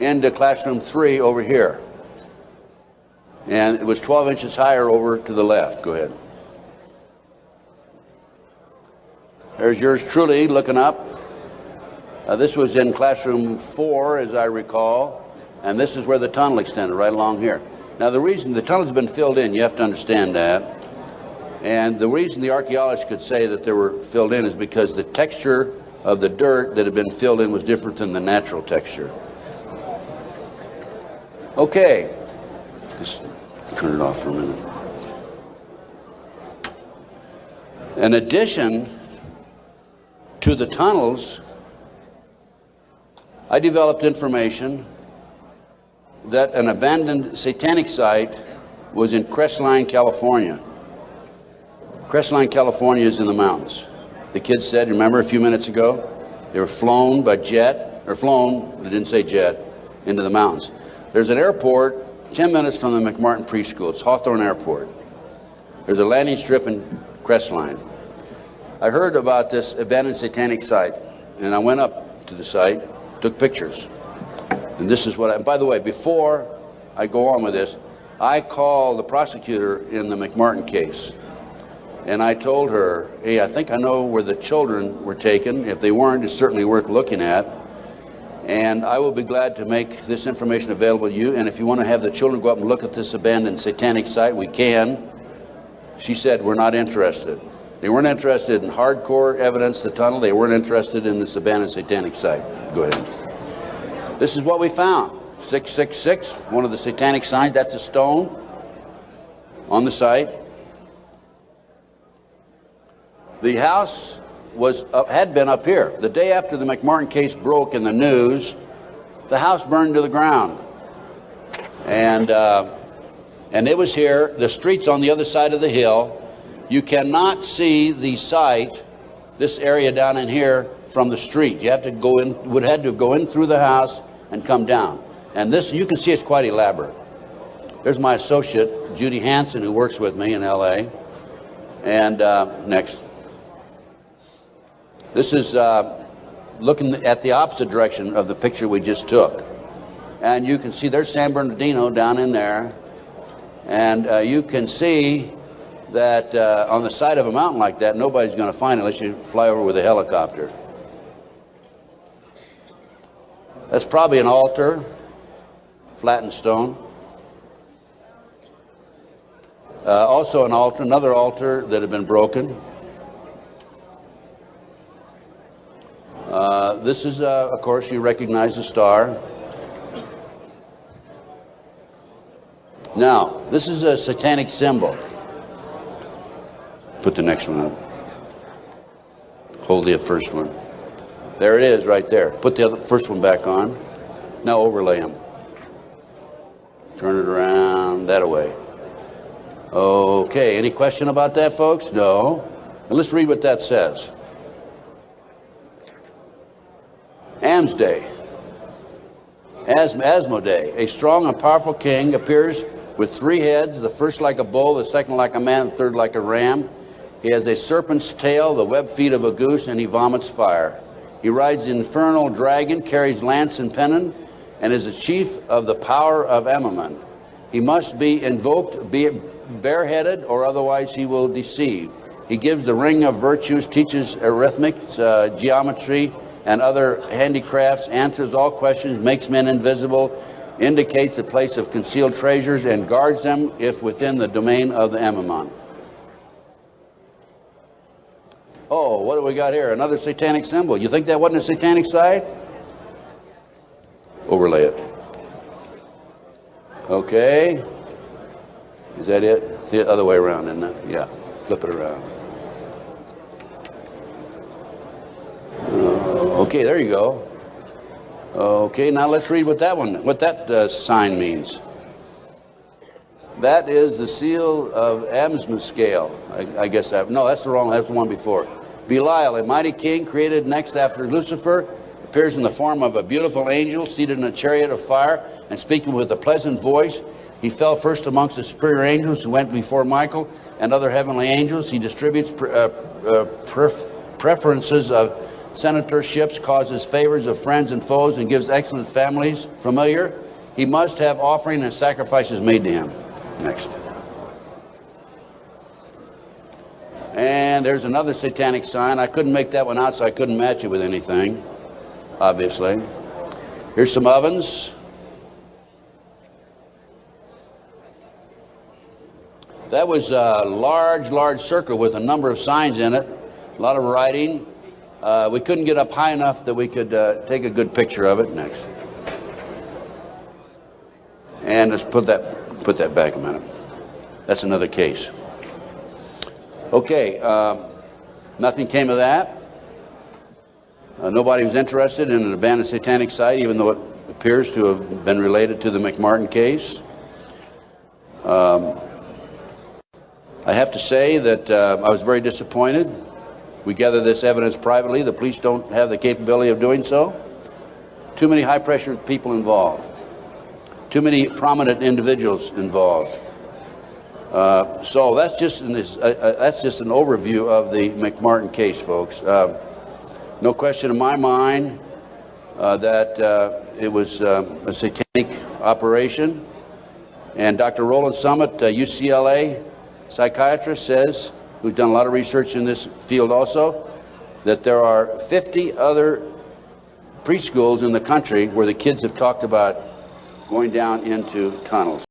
into classroom 3 over here. And it was 12 inches higher over to the left. Go ahead. There's yours truly looking up. This was in classroom 4, as I recall, and this is where the tunnel extended, right along here. Now, the reason the tunnel's been filled in, you have to understand that. And the reason the archaeologists could say that they were filled in is because the texture of the dirt that had been filled in was different than the natural texture. Okay. Just turn it off for a minute. In addition to the tunnels, I developed information that an abandoned satanic site was in Crestline, California. Crestline, California is in the mountains. The kids said, remember a few minutes ago, they were flown by jet, or flown, they didn't say jet, into the mountains. There's an airport 10 minutes from the McMartin Preschool. It's Hawthorne Airport. There's a landing strip in Crestline. I heard about this abandoned satanic site, and I went up to the site, took pictures. And this is what by the way, before I go on with this, I called the prosecutor in the McMartin case. And I told her, hey, I think I know where the children were taken. If they weren't, it's certainly worth looking at. And I will be glad to make this information available to you. And if you want to have the children go up and look at this abandoned satanic site, we can. She said, we're not interested. They weren't interested in hardcore evidence, the tunnel. They weren't interested in this abandoned satanic site. Go ahead. This is what we found. 666, one of the satanic signs. That's a stone on the site. The house had been up here. The day after the McMartin case broke in the news, the house burned to the ground. And it was here. The street's on the other side of the hill. You cannot see the site, this area down in here, from the street. You have to go in, would have to go in through the house and come down. And this, you can see it's quite elaborate. There's my associate, Judy Hansen, who works with me in LA. And next. This is looking at the opposite direction of the picture we just took. And you can see there's San Bernardino down in there. And you can see that on the side of a mountain like that, nobody's going to find it unless you fly over with a helicopter. That's probably an altar, flattened stone. Also an altar, another altar that had been broken. This is, of course, you recognize the star. Now, this is a satanic symbol. Put the next one up. Hold the first one. There it is right there. Put the first one back on. Now overlay them. Turn it around, that away. Okay, any question about that, folks? No. And let's read what that says. Asmodee, a strong and powerful king, appears with 3 heads, the first like a bull, the second like a man, the third like a ram. He has a serpent's tail, the webbed feet of a goose, and he vomits fire. He rides the infernal dragon, carries lance and pennon, and is the chief of the power of Amaman. He must be invoked, be it bareheaded, or otherwise he will deceive. He gives the ring of virtues, teaches arithmetic, geometry, and other handicrafts, answers all questions, makes men invisible, indicates the place of concealed treasures, and guards them if within the domain of the Amaman. Oh, what do we got here? Another satanic symbol. You think that wasn't a satanic site? Overlay it. Okay. Is that it? The other way around, isn't it? Yeah. Flip it around. Okay, there you go. Okay, now let's read what that sign means. That is the seal of Amsmascale. I guess that. No, that's the wrong. That's the one before. Belial, a mighty king created next after Lucifer, appears in the form of a beautiful angel seated in a chariot of fire and speaking with a pleasant voice. He fell first amongst the superior angels who went before Michael and other heavenly angels. He distributes preferences of senatorships, causes favors of friends and foes, and gives excellent families. Familiar? He must have offering and sacrifices made to him. Next. And there's another satanic sign. I couldn't make that one out, so I couldn't match it with anything, obviously. Here's some ovens. That was a large circle with a number of signs in it, a lot of writing. We couldn't get up high enough that we could take a good picture of it. Next. And let's put that back a minute. That's another case. Okay, nothing came of that. Nobody was interested in an abandoned satanic site, even though it appears to have been related to the McMartin case. I have to say that I was very disappointed. We gathered this evidence privately. The police don't have the capability of doing so. Too many high-pressure people involved. Too many prominent individuals involved. So that's just an overview of the McMartin case, folks. No question in my mind that it was a satanic operation. And Dr. Roland Summit, UCLA psychiatrist, says, who's done a lot of research in this field also, that there are 50 other preschools in the country where the kids have talked about going down into tunnels.